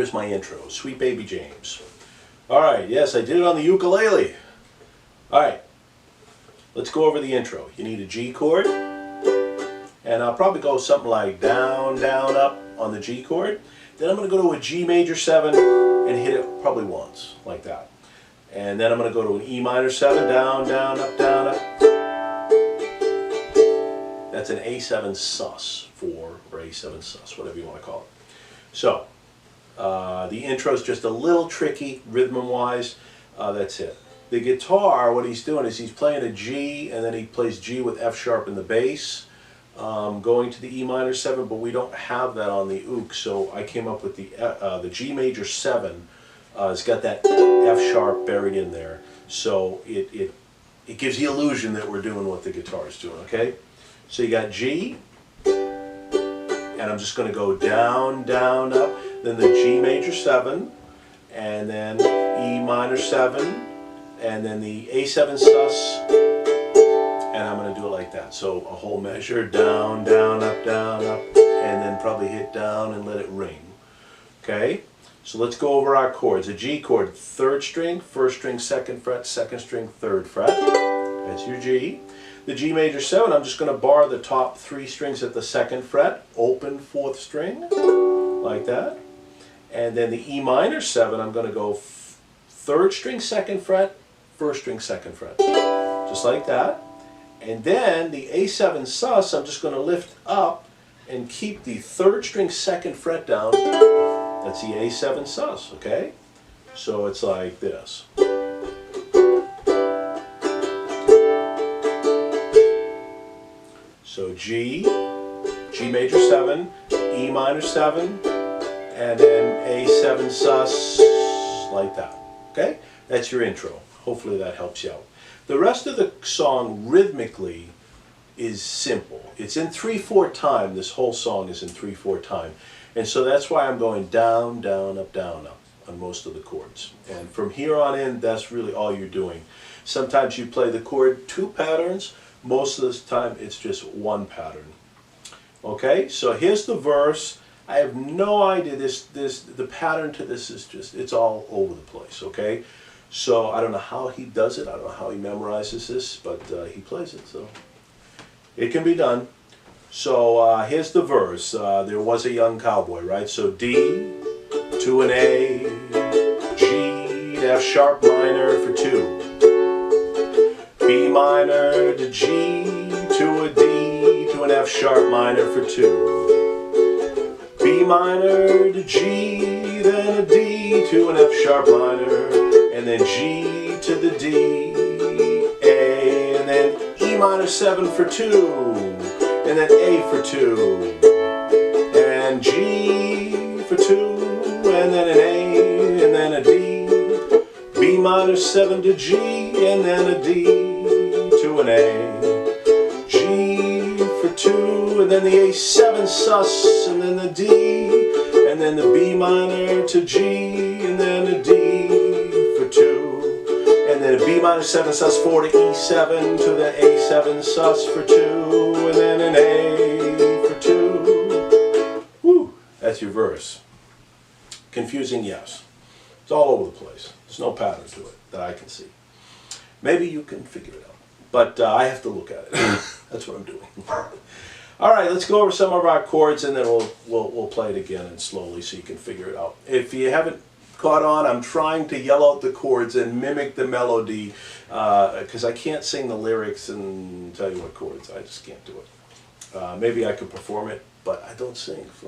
Here's my intro, Sweet Baby James. Alright, yes, I did it on the ukulele. Alright, let's go over the intro. You need a G chord, and I'll probably go something like down, down, up on the G chord. Then I'm going to go to a G major 7 and hit it probably once, like that. And then I'm going to go to an E minor 7, down, down, up, down, up. That's an A7 sus4 or A7 sus, whatever you want to call it. So, the intro is just a little tricky, rhythm-wise. That's it. The guitar, what he's doing is he's playing a G, and then he plays G with F sharp in the bass, going to the E minor 7, but we don't have that on the uke, so I came up with the G major 7. It's got that F sharp buried in there, so it gives the illusion that we're doing what the guitar is doing, okay? So you got G, and I'm just going to go down, down, up, then the G major 7, and then E minor 7, and then the A7 sus, and I'm going to do it like that. So a whole measure, down, down, up, and then probably hit down and let it ring. Okay? So let's go over our chords. A G chord, 3rd string, 1st string, 2nd fret, 2nd string, 3rd fret. That's your G. The G major 7, I'm just going to bar the top 3 strings at the 2nd fret, open 4th string, like that. And then the E minor 7, I'm going to go 3rd string, 2nd fret, 1st string, 2nd fret, just like that. And then the A7 sus, I'm just going to lift up and keep the 3rd string, 2nd fret down. That's the A7 sus, okay? So it's like this. So G, G major 7, E minor 7, and then A7 sus, like that. Okay? That's your intro. Hopefully that helps you out. The rest of the song rhythmically is simple. It's in 3/4 time. This whole song is in 3/4 time. And so that's why I'm going down, down, up on most of the chords. And from here on in, that's really all you're doing. Sometimes you play the chord 2 patterns. Most of the time, it's just 1 pattern. Okay, so here's the verse. I have no idea. The pattern to this is just, it's all over the place, okay? So I don't know how he does it. I don't know how he memorizes this, but he plays it, so it can be done. So here's the verse. There was a young cowboy, right? So D to an A, G to F sharp minor for 2. B minor to G to a D to an F sharp minor for 2. B minor to G, then a D to an F sharp minor, and then G to the D, A, and then E minor 7 for 2, and then A for 2, and G for 2, and then an A, and then a D, B minor 7 to G, and then a D to an A, G for 2, and then the A7 sus, and then the D, and then the B minor to G, and then a D for 2, and then a B minor 7 sus 4 to E7 to the A7 sus for 2, and then an A for 2. Woo! That's your verse. Confusing, yes. It's all over the place. There's no pattern to it that I can see. Maybe you can figure it out, but I have to look at it. That's what I'm doing. All right, let's go over some of our chords, and then we'll play it again and slowly so you can figure it out. If you haven't caught on, I'm trying to yell out the chords and mimic the melody because I can't sing the lyrics and tell you what chords. I just can't do it. Maybe I could perform it, but I don't sing, so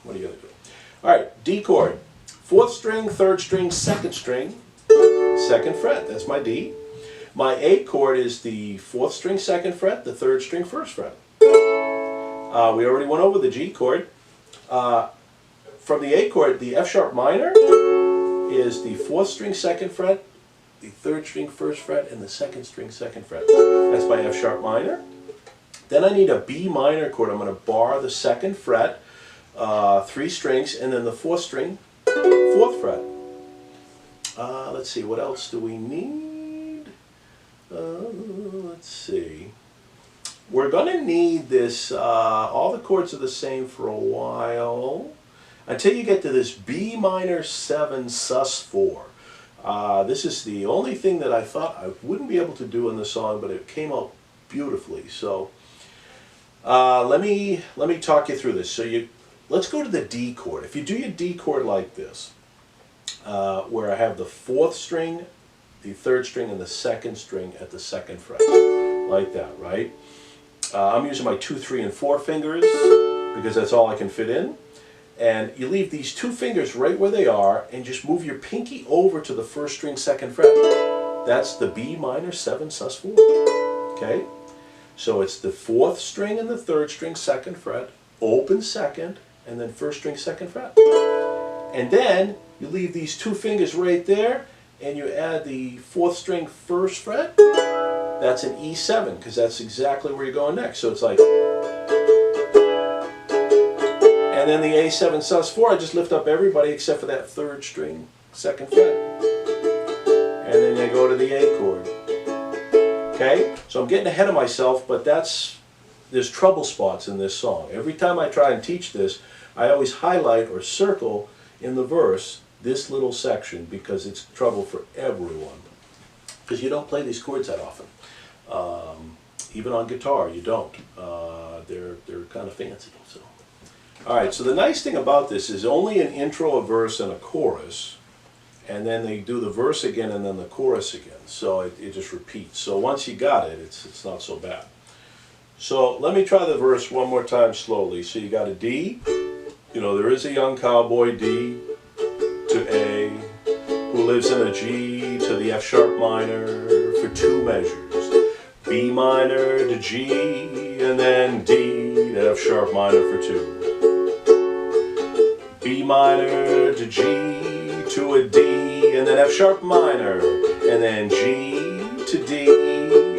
what are you going to do? All right, D chord. 4th string, 3rd string, 2nd string, 2nd fret. That's my D. My A chord is the 4th string, 2nd fret, the 3rd string, 1st fret. We already went over the G chord. From the A chord, the F sharp minor is the 4th string, 2nd fret, the 3rd string, 1st fret, and the 2nd string, 2nd fret. That's my F sharp minor. Then I need a B minor chord. I'm going to bar the 2nd fret, 3 strings, and then the 4th string, 4th fret. Let's see, what else do we need? Let's see. We're going to need this, all the chords are the same for a while. until you get to this B minor 7 sus 4. This is the only thing that I thought I wouldn't be able to do in the song, but it came out beautifully. So let me talk you through this. So let's go to the D chord. If you do your D chord like this, where I have the 4th string, the 3rd string, and the 2nd string at the 2nd fret, like that, right? I'm using my 2, 3, and 4 fingers because that's all I can fit in. And you leave these 2 fingers right where they are and just move your pinky over to the 1st string, 2nd fret. That's the B minor 7 sus 4. Okay? So it's the 4th string and the 3rd string, 2nd fret, open 2nd, and then 1st string, 2nd fret. And then you leave these 2 fingers right there and you add the 4th string, 1st fret. That's an E7 because that's exactly where you're going next. So it's like, and then the A7 sus 4, I just lift up everybody except for that 3rd string, 2nd fret. And then I go to the A chord. Okay? So I'm getting ahead of myself, but there's trouble spots in this song. Every time I try and teach this, I always highlight or circle in the verse this little section because it's trouble for everyone. Because you don't play these chords that often. Even on guitar, you don't. They're kind of fancy. So. Alright, so the nice thing about this is only an intro, a verse, and a chorus, and then they do the verse again and then the chorus again. So it just repeats. So once you got it, it's not so bad. So let me try the verse one more time slowly. So you got a D. You know, there is a young cowboy, D to A, who lives in a G to the F sharp minor for 2 measures. B minor to G, and then D to F sharp minor for 2. B minor to G to a D, and then F sharp minor, and then G to D,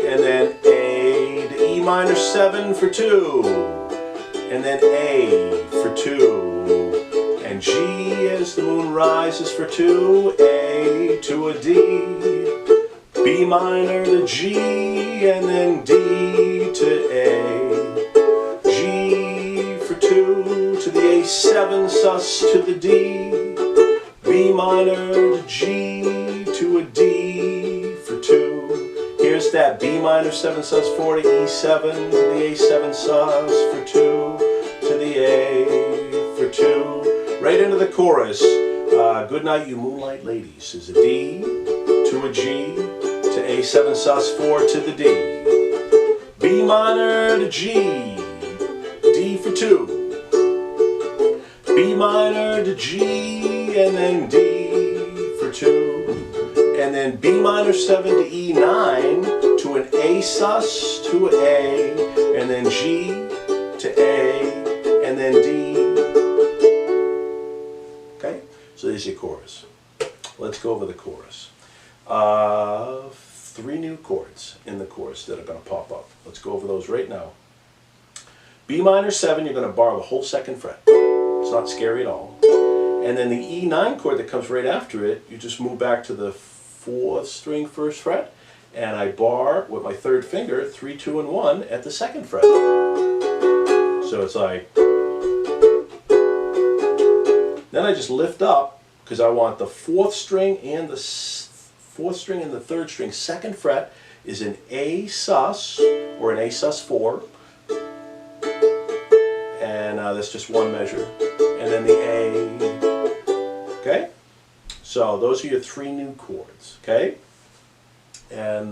and then A to E minor 7 for 2, and then A for 2, and G as the moon rises for 2, A to a D, B minor to G, and then D to A, G for 2 to the A7 sus to the D, B minor to G to a D for 2. Here's that B minor 7 sus 4 to E7 to the A7 sus for 2 to the A for 2. Right into the chorus. Good night, you moonlight ladies. Is a D to a G to A7 sus 4 to the D, B minor to G, D for 2, B minor to G, and then D for 2, and then B minor 7 to E9 to an A sus to A, and then G to A, and then D. Okay, so there's your chorus. Let's go over the chorus. 3 new chords in the chorus that are going to pop up. Let's go over those right now. B minor 7, you're going to borrow the whole 2nd fret. It's not scary at all. And then the E9 chord that comes right after it, you just move back to the 4th string 1st fret, and I bar with my 3rd finger 3, 2, and 1 at the 2nd fret. So it's like, then I just lift up because I want the 4th string and the 4th string and the 3rd string. 2nd fret is an A sus or an A sus 4, and that's just 1 measure, and then the A. Okay, so those are your 3 new chords. Okay, and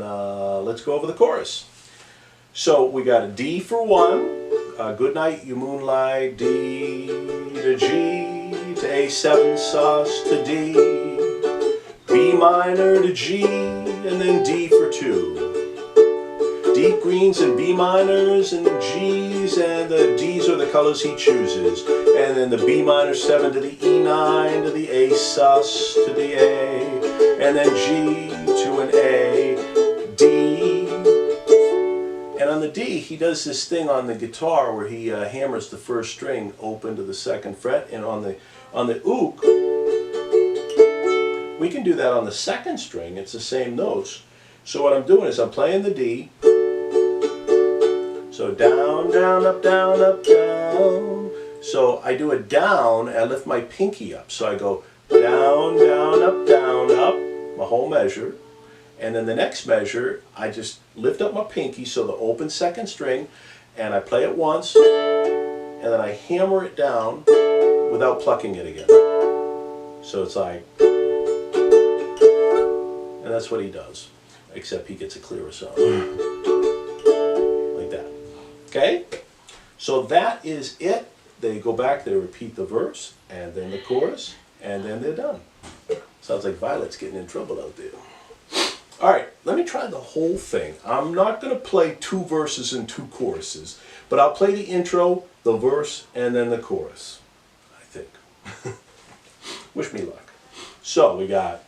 let's go over the chorus. So we got a D for 1, good night you moonlight, D to G to A7 sus to D, B minor to G, and then D for 2. Deep greens and B minors and G's, and the D's are the colors he chooses. And then the B minor 7 to the E9 to the A sus to the A, and then G to an A, D. And on the D, he does this thing on the guitar where he hammers the 1st string open to the 2nd fret, and on the ook, we can do that on the 2nd string. It's the same notes. So what I'm doing is I'm playing the D. So down, down, up, down, So I do it down, and I lift my pinky up. So I go down, down, up, my whole measure. And then the next measure, I just lift up my pinky, so the open second string, and I play it once, and then I hammer it down without plucking it again. So it's like, and that's what he does, except he gets a clearer sound. Like that. Okay? So that is it. They go back, they repeat the verse, and then the chorus, and then they're done. Sounds like Violet's getting in trouble out there. All right, let me try the whole thing. I'm not going to play 2 verses and 2 choruses, but I'll play the intro, the verse, and then the chorus, I think. Wish me luck. So we got...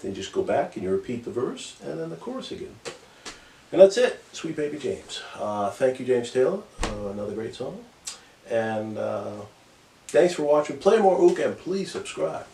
Then just go back and you repeat the verse and then the chorus again. And that's it, Sweet Baby James. Thank you, James Taylor. Another great song. And thanks for watching. Play more ook and please subscribe.